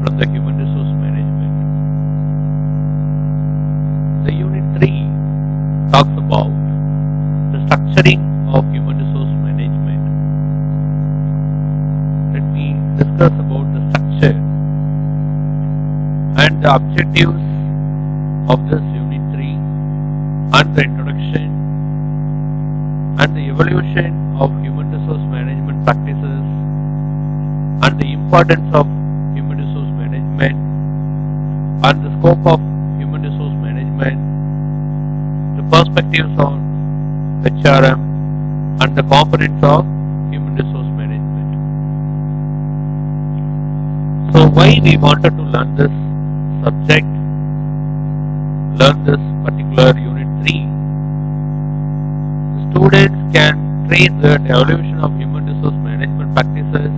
from the human resource management. The unit 3 talks about the structuring of human resource management. Let me discuss about the structure and the objectives of this unit 3 and the introduction and the evolution of human resource management practices and the importance of human resource management and the scope of human resource management, the perspectives on HRM and the components of human resource management. So why we wanted to learn this subject, learn this particular unit 3? The students can trace the evolution of human resource management practices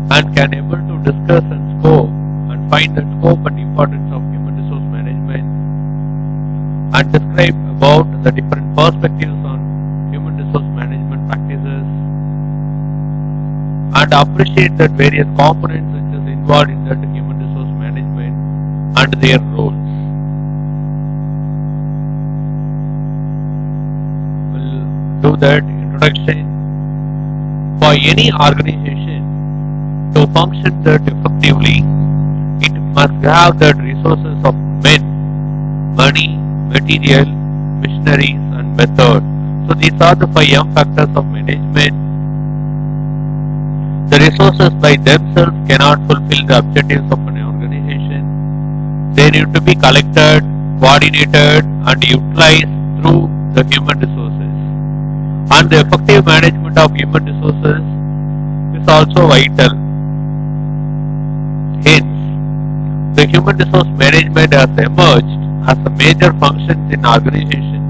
and can able to discuss and scope and find the scope and importance of human resource management and describe about the different perspectives on human resource management practices and appreciate the various components which is involved in that human resource management and their roles. We'll do that introduction. For any organization to function that effectively, it must have the resources of men, money, material, machineries and method. So these are the 5 M factors of management. The resources by themselves cannot fulfill the objectives of an organization. They need to be collected, coordinated and utilized through the human resources. And the effective management of human resources is also vital. Hence, the human resource management has emerged as a major function in organization.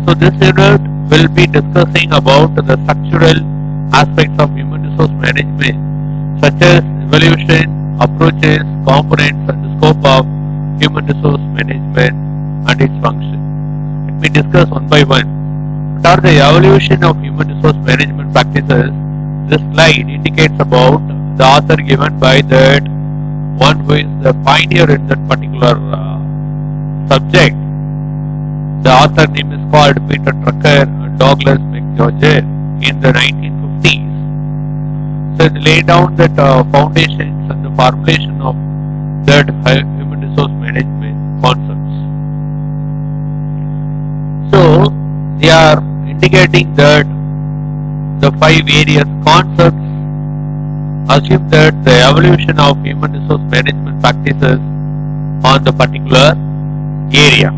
So this unit will be discussing about the structural aspects of human resource management such as evolution, approaches, components and the scope of human resource management and its function. Let me discuss one by one. What are the evolution of human resource management practices? This slide indicates about the author given by that one who is the pioneer in that particular subject. The author name is called Peter Drucker and Douglas McGeorge in the 1950s. So it laid down that foundations and the formulation of that human resource management concepts. So they are indicating that the 5 various concepts assume that the evolution of human resource management practices on the particular area.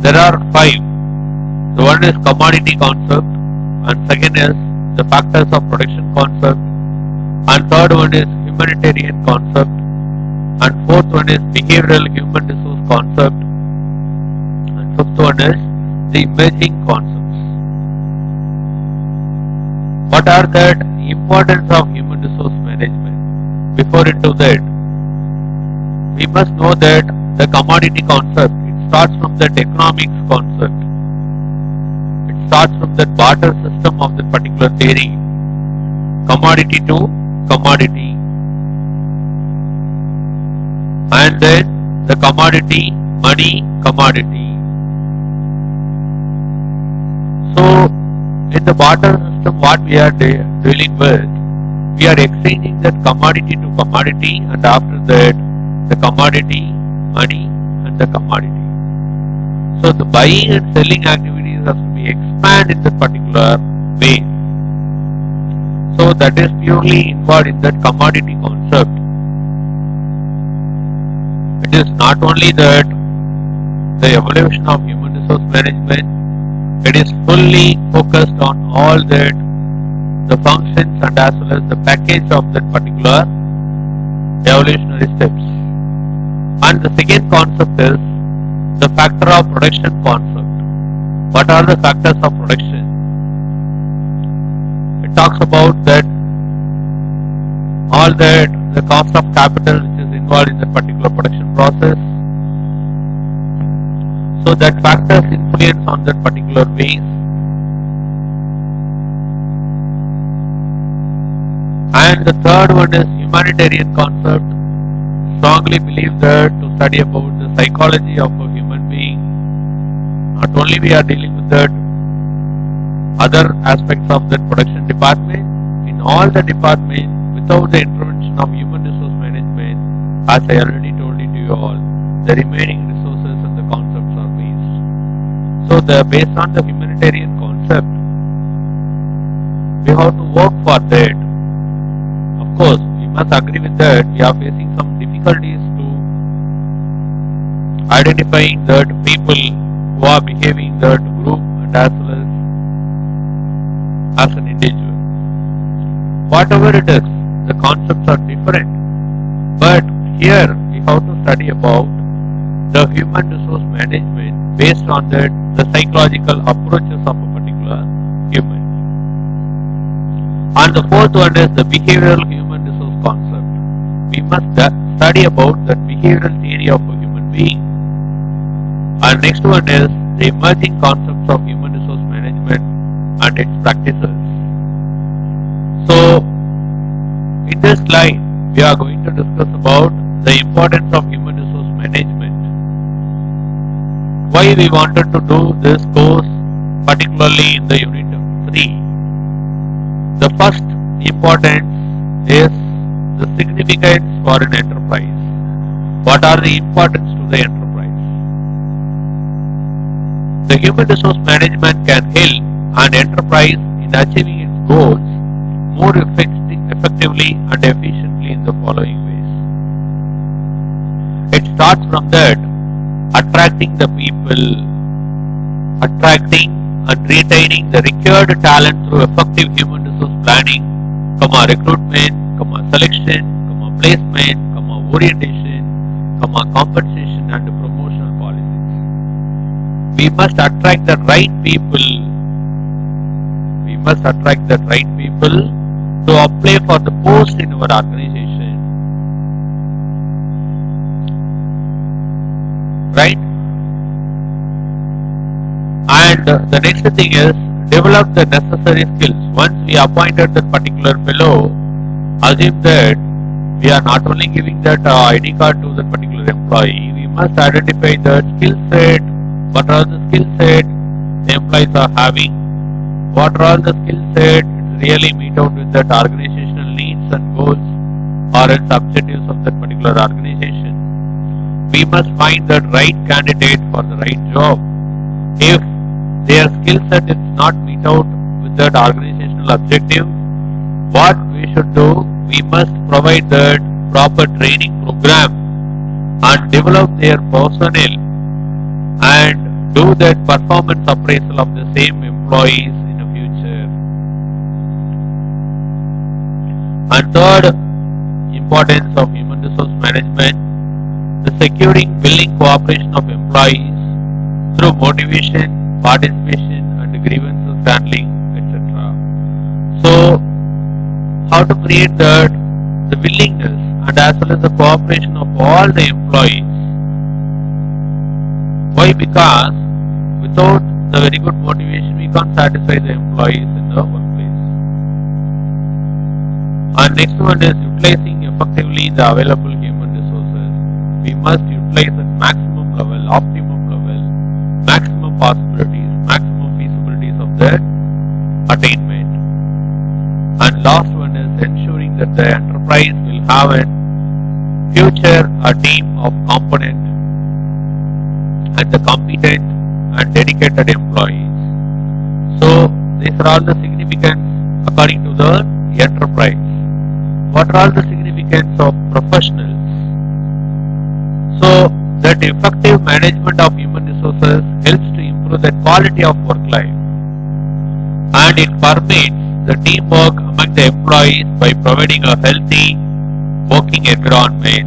There are 5. The one is commodity concept, and second is the factors of production concept, and third one is humanitarian concept, and fourth one is behavioral human resource concept, and fifth one is the emerging concepts. What are the importance of human resource management? Before into that, we must know that the commodity concept, it starts from that economics concept. It starts from that barter system of the particular theory. Commodity to commodity. And then the commodity, money, commodity. So in the barter system what we are dealing with, we are exchanging that commodity to commodity and after that the commodity, money and the commodity. So the buying and selling activities have to be expanded in that particular way. So that is purely involved in that commodity concept. It is not only that the evolution of human resource management, it is fully focused on all that the functions and as well as the package of that particular evolutionary steps. And the second concept is the factor of production concept. What are the factors of production? It talks about that all that the cost of capital which is involved in that particular production process. So that factors influence on that particular ways. And the third one is humanitarian concept strongly believe that to study about the psychology of a human being, not only we are dealing with that other aspects of that production department, in all the departments, without the intervention of human resource management, as I already told it to you all, the remaining resources and the concepts are waste. So based on the humanitarian concept, we have to work for that. Of course, we must agree with that. We are facing some difficulties to identifying that people who are behaving that group and as well as an individual. Whatever it is, the concepts are different. But here we have to study about the human resource management based on that the psychological approaches of a particular human. And the fourth one is the behavioral human resource concept. We must study about the behavioral theory of a human being. And next one is the emerging concepts of human resource management and its practices. So, in this slide, we are going to discuss about the importance of human resource management. Why we wanted to do this course, particularly in the unit 3. The first importance is the significance for an enterprise. What are the importance to the enterprise? The human resource management can help an enterprise in achieving its goals more effectively and efficiently in the following ways. It starts from that attracting the people, attracting and retaining the required talent through effective human resource planning, recruitment, selection, placement, orientation, compensation and promotional policies. We must attract the right people. We must attract the right people to apply for the post in our organization. Right? And the next thing is develop the necessary skills. Once we appointed that particular fellow, assume that we are not only giving that ID card to that particular employee, we must identify the skill set, what are the skill set the employees are having, what are all the skill set really meet out with that organizational needs and goals or its objectives of that particular organization. We must find the right candidate for the right job. If their skill set is not meet out with that organizational objective, what we should do, we must provide that proper training program and develop their personnel and do that performance appraisal of the same employees in the future. And third importance of human resource management, the securing willing cooperation of employees through motivation, participation and grievances handling, etc. So, how to create the willingness and as well as the cooperation of all the employees. Why? Because without the very good motivation, we can't satisfy the employees in the workplace. And next one is utilizing effectively the available human resources. We must utilize at maximum level, optimum level, maximum possibilities, maximum feasibilities of their attainment. And last one is ensuring that the enterprise will have in future a team of competent and the competent and dedicated employees. So these are all the significance according to the enterprise. What are all the significance of professionals? So that effective management of human resources helps to improve the quality of work life, and it permits the teamwork among the employees by providing a healthy working environment,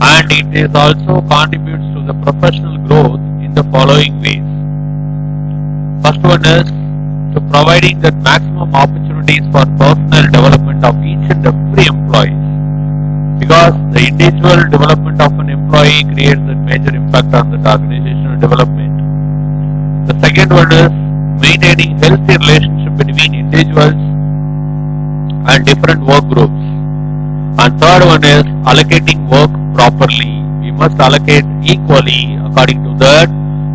and it is also contributes to the professional growth in the following ways. First one is to providing the maximum opportunities for personal development of each and every employee, because the individual development of an employee creates a major impact on the organizational development. The second one is maintaining healthy relationship between individuals and different work groups, And third one is allocating work properly. We must allocate equally according to that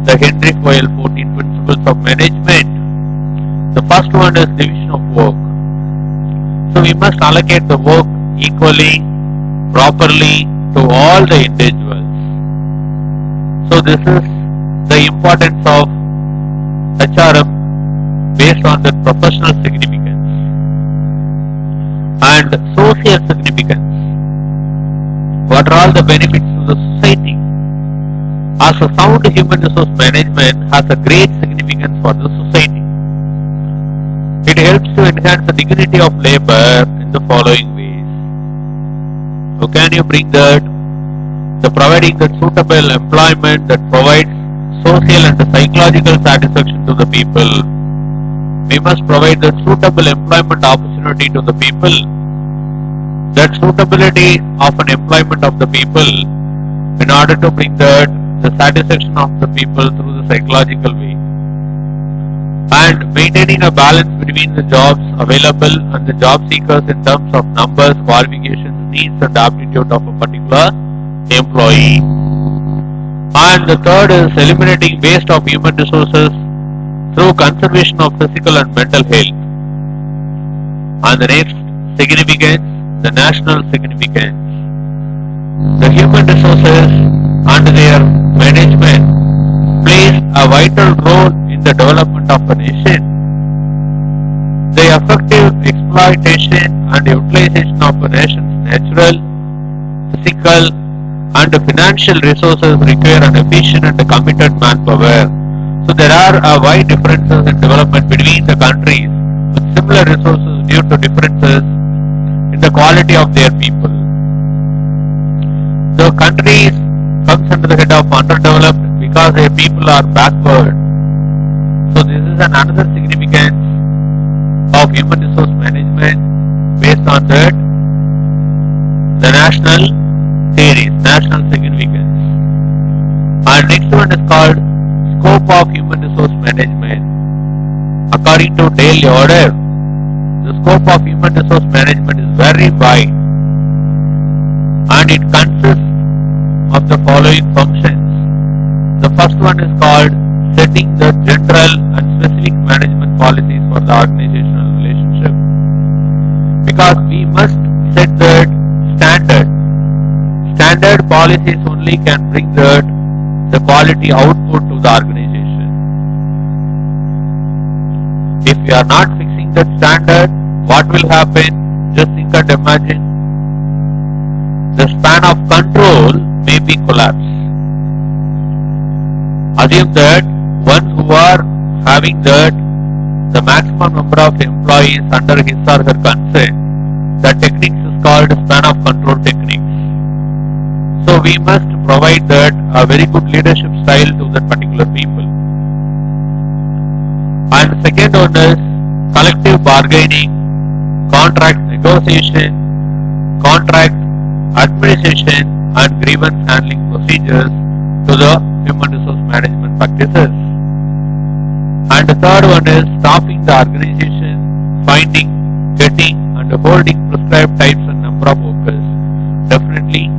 the Henry Fayol 14 principles of management. The first one is division of work. So we must allocate the work equally, properly to all the individuals. So this is the importance of HRM based on the professional significance and social significance. What are all the benefits to the society? As a sound human resource management has a great significance for the society. It helps to enhance the dignity of labor in the following ways. How can you bring that? The providing the suitable employment that provides social and psychological satisfaction to the people. We must provide the suitable employment opportunity to the people. That suitability of an employment of the people in order to bring that the satisfaction of the people through the psychological way. And maintaining a balance between the jobs available and the job seekers in terms of numbers, qualifications, needs and aptitude of a particular employee. And the third is eliminating waste of human resources through conservation of physical and mental health. And the next significance, the national significance. The human resources and their management plays a vital role in the development of a nation. The effective exploitation and utilization of a nation's natural, physical and financial resources require an efficient and committed manpower. So there are wide differences in development between the countries with similar resources due to differences in the quality of their people. The countries comes under the head of underdeveloped because their people are backward. So this is another significance of human resource management based on that the national theories, national significance. And next one is called scope of human resource management. According to daily order, the scope of human resource management is very wide and it consists of the following functions. The first one is called setting the general and specific management policies for the organizational relationship. Because we must set that standard. Standard policies only can bring that the quality output to the organization. If we are not fixing that standard, what will happen? Just think and imagine. The span of control may be collapsed. Assume that ones who are having that the maximum number of employees under his or her consent, that techniques is called span of control techniques. So we must provide that a very good leadership style to that particular people. And second one is collective bargaining, contract negotiation, contract administration and grievance handling procedures to the human resource management practices. And the third one is staffing the organization, finding, getting and holding prescribed types and number of workers. Definitely we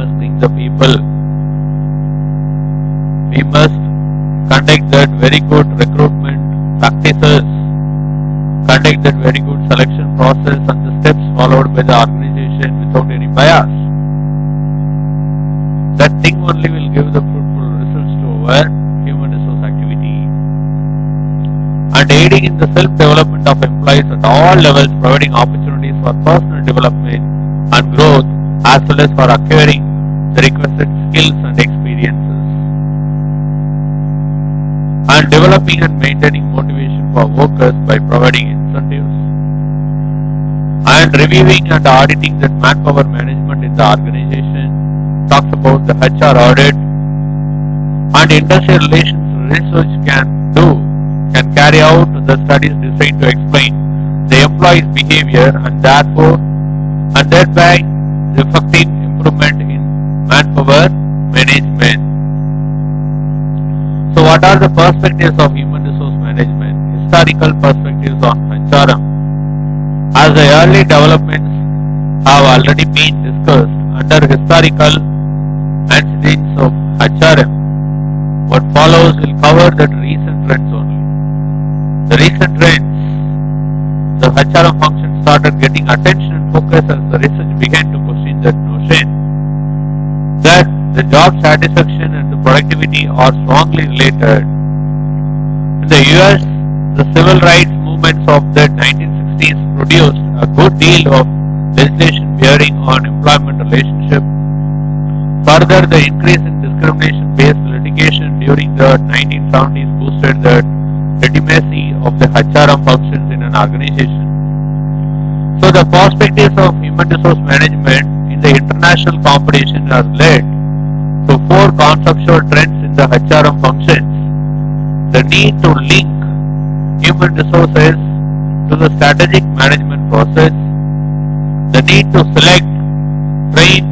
must bring the people. We must conduct that very good recruitment practices, conduct that very good selection process and the steps followed by the organization without any bias. That thing only will give the fruitful results to our human resource activity. And aiding in the self-development of employees at all levels, providing opportunities for personal development and growth as well as for acquiring the requisite skills and experiences. And developing and maintaining motivation for workers by providing incentives. And reviewing and auditing that manpower management in the organization. Talks about the HR audit and industrial relations research can carry out the studies designed to explain the employee's behavior and thereby reflecting improvement in manpower management. So what are the perspectives of human resource management? Historical perspectives on HRM. As the early developments have already been discussed under historical antecedents of HRM. What follows will cover the recent trends only. The recent trends, the HRM function started getting attention and focus as the research began to question that notion that the job satisfaction and the productivity are strongly related. In the US, the civil rights movements of the 1960s produced a good deal of legislation bearing on employment relationship. Further, the increase in discrimination-based litigation during the 1970s boosted the legitimacy of the HRM functions in an organization. So the perspectives of human resource management in the international competition has led to four conceptual trends in the HRM functions. The need to link human resources to the strategic management process, the need to select, train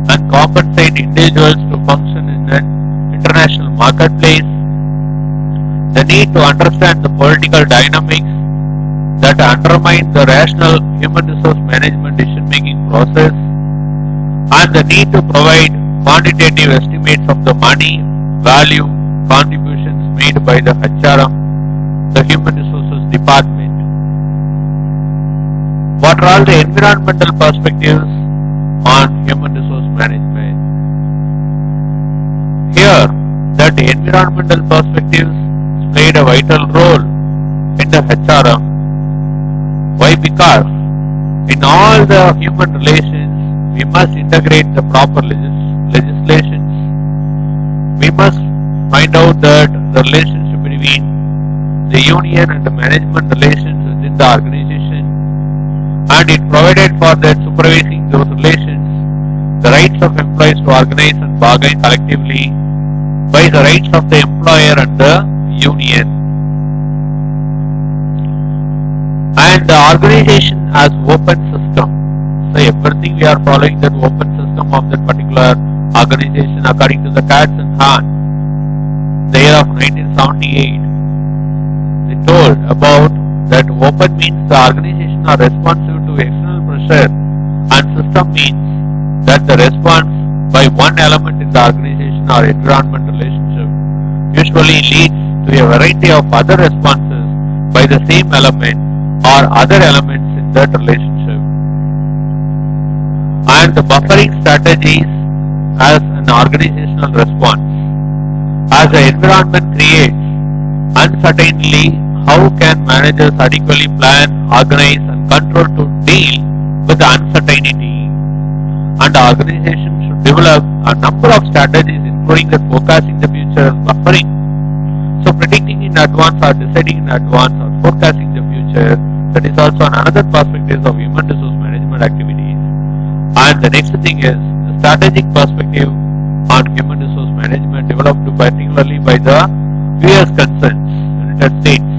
and compensate individuals to function in an international marketplace, the need to understand the political dynamics that undermine the rational human resource management decision-making process, and the need to provide quantitative estimates of the money, value, contributions made by the HRM, the Human Resources Department. What are all the environmental perspectives on human resource management? Here, that environmental perspectives played a vital role in the HRM. Why? Because in all the human relations, we must integrate the proper legislations. We must find out that the relationship between the union and the management relations within the organization, and it provided for that supervising those relations, the rights of employees to organize and bargain collectively by the rights of the employer and the union. And the organization has open system. So everything we are following that open system of that particular organization according to the Katz and Hahn, the year of 1978. They told about that open means the organization are responsive to external pressure, and system means that the response by one element in the organization or environment relationship usually leads to a variety of other responses by the same element or other elements in that relationship. And the buffering strategies as an organizational response. As the environment creates uncertainty, how can managers adequately plan, organize and control to deal with the uncertainty? And the organization should develop a number of strategies including the forecasting the future and buffering. So predicting in advance or deciding in advance or forecasting the future, that is also another perspective of human resource management activities. And the next thing is the strategic perspective on human resource management developed particularly by the US concerns, United States.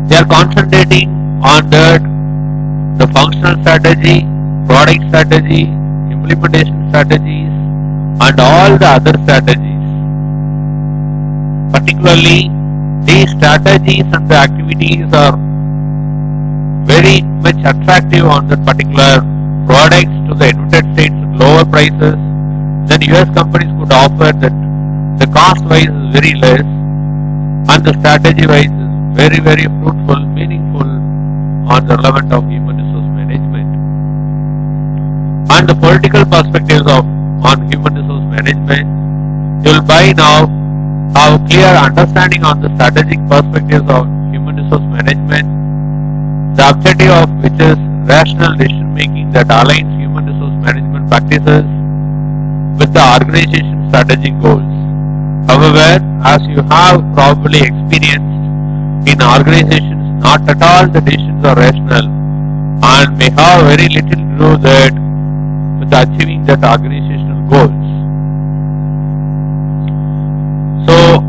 They are concentrating on the functional strategy, product strategy, implementation strategies and all the other strategies. Particularly these strategies and the activities are very much attractive on the particular products to the United States at lower prices. Then US companies could offer that the cost wise is very less and the strategy wise is very fruitful, meaningful on the relevant of human resource management. And the political perspectives on human resource management, you will by now have clear understanding on the strategic perspectives of human resource management, the objective of which is rational decision making that aligns human resource management practices with the organization's strategic goals. However, as you have probably experienced in organizations, not at all the decisions are rational and may have very little to do that with achieving that organizational goals. So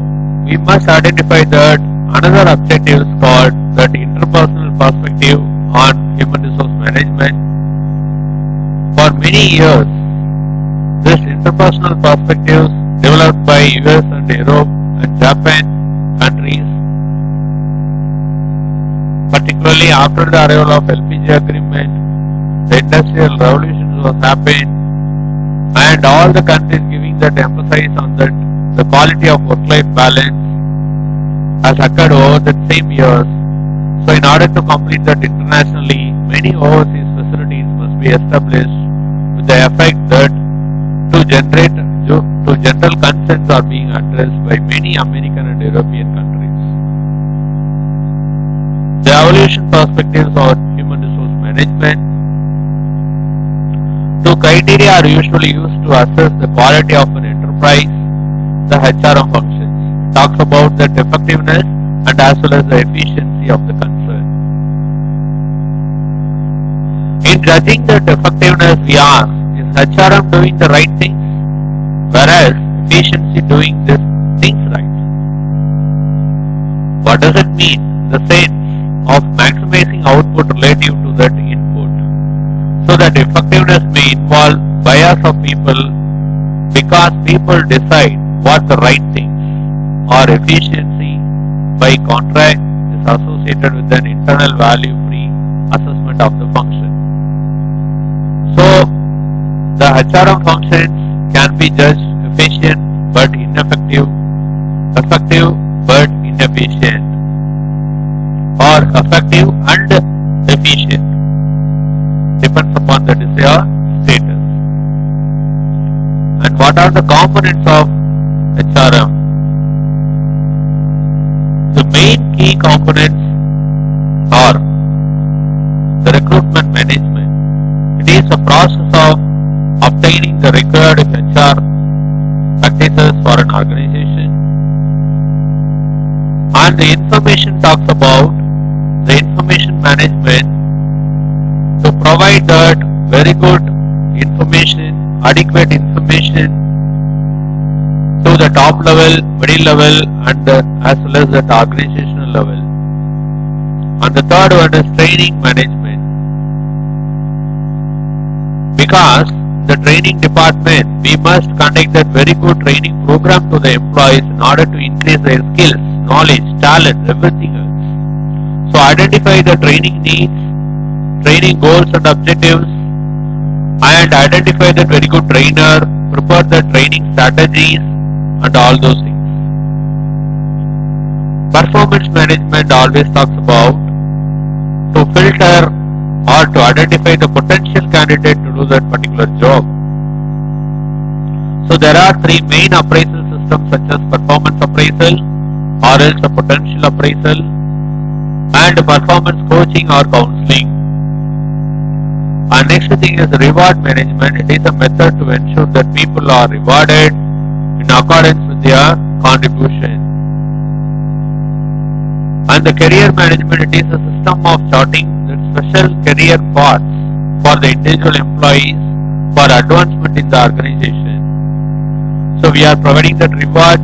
we must identify that another objective is called that interpersonal perspective on human resource management. For many years, this interpersonal perspectives developed by US and Europe and Japan countries, particularly after the arrival of LPG agreement the industrial revolution was happening, and all the countries giving that emphasis on that the quality of work-life balance has occurred over the same years. So in order to complete that internationally, many overseas facilities must be established with the effect that to general concerns are being addressed by many American and European countries. The evolution perspectives on human resource management. Two criteria are usually used to assess the quality of an enterprise. The HRM functions. It talks about the effectiveness and as well as the efficiency of the concern. In judging that effectiveness, we ask, is HRM doing the right things? Whereas efficiency doing these things right. What does it mean? The sense of maximizing output relative to that input. So that effectiveness may involve bias of people because people decide what the right things, or efficiency by contrast is associated with an internal value-free assessment of the function. So the HRM functions can be judged efficient but ineffective, effective but inefficient, or effective and efficient, depends upon the desired status. And what are the components of HRM? The main key components are the recruitment management. It is a process of obtaining the required HR practices for an organization. And the information talks about the information management to provide that very good information, adequate information to the top level, middle level and as well as the organizational level. And the third one is training management. Because the training department, we must conduct that very good training program to the employees in order to increase their skills, knowledge, talent, everything else. So identify the training needs, training goals and objectives, and identify that very good trainer, prepare the training strategies and all those things. Performance management always talks about to filter or to identify the potential candidate to do that particular job. So there are three main appraisal systems such as performance appraisal or else a potential appraisal and performance coaching or counseling. And next thing is reward management. It is a method to ensure that people are rewarded in accordance with their contribution. And the career management, it is a system of charting the special career paths for the individual employees for advancement in the organization. So we are providing that rewards,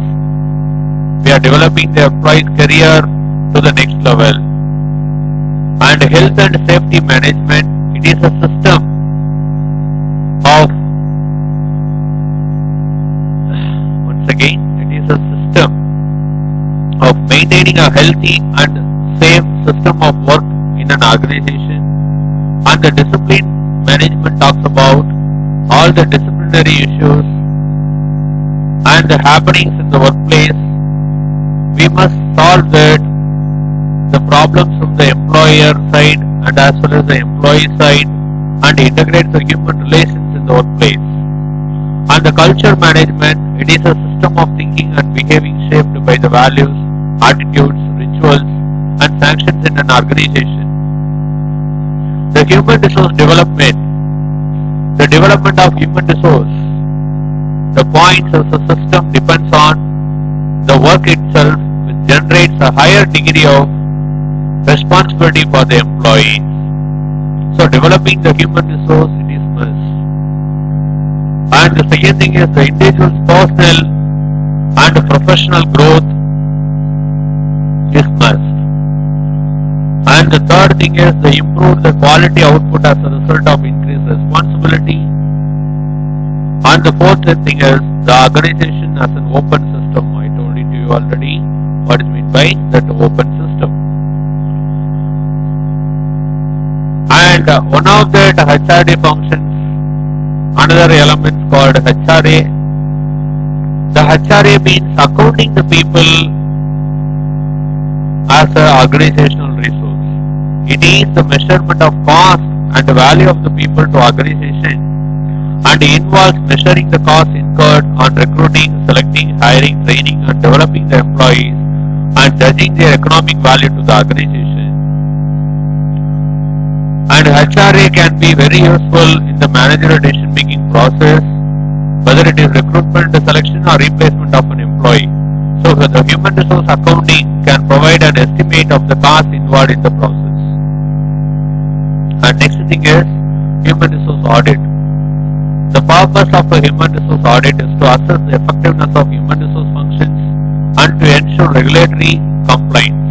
we are developing the employee's career to the next level. And health and safety management, it is a system of, once again, it is a system of maintaining a healthy and safe system of work in an organization. And the discipline management talks about all the disciplinary issues and the happenings in the workplace. We must solve that, the problems from the employer side and as well as the employee side, and integrate the human relations in the workplace. And the culture management, it is a system of thinking and behaving shaped by the values, attitudes, rituals and sanctions in an organization. The human resource development, the development of human resource, the points of the system depends on the work itself, which generates a higher degree of responsibility for the employees. So developing the human resource, it is must. And the second thing is the individual's personal and professional growth is must. And the third thing is the improve the quality output as a result of increased responsibility. And the fourth thing is the organization as an open system. I told it to you already what is meant by that open system. And one of that HRD functions, another element called HRA. The HRA means accounting the people as an organizational resource. It is the measurement of cost and the value of the people to organization, and involves measuring the costs incurred on recruiting, selecting, hiring, training and developing the employees, and judging their economic value to the organization. And HRA can be very useful in the managerial decision making process, whether it is recruitment, selection or replacement of an employee. So the human resource accounting can provide an estimate of the cost involved in the process. And next thing is human resource audit. The purpose of a human resource audit is to assess the effectiveness of human resource functions and to ensure regulatory compliance.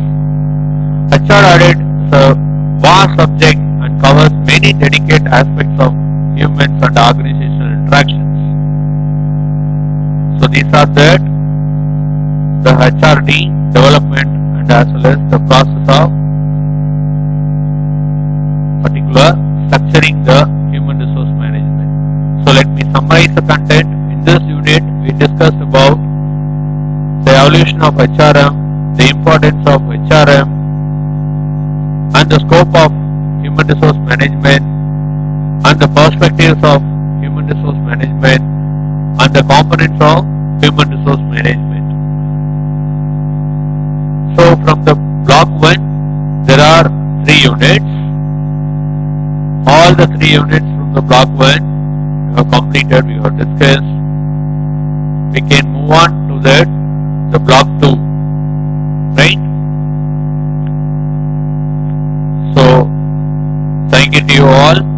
HR audit is a vast subject and covers many dedicated aspects of humans and organizational interactions. So these are the HRD development and as well as the process of particular structuring the human resource management. So let me summarize the content. In this unit, we discussed about the evolution of HRM, the importance of HRM, and the scope of human resource management, and the perspectives of human resource management, and the components of human resource management. So from the block 1, there are 3 units. All the 3 units from the block 1 we have completed, we have discussed. We can move on to the block 2, right? So thank you to you all.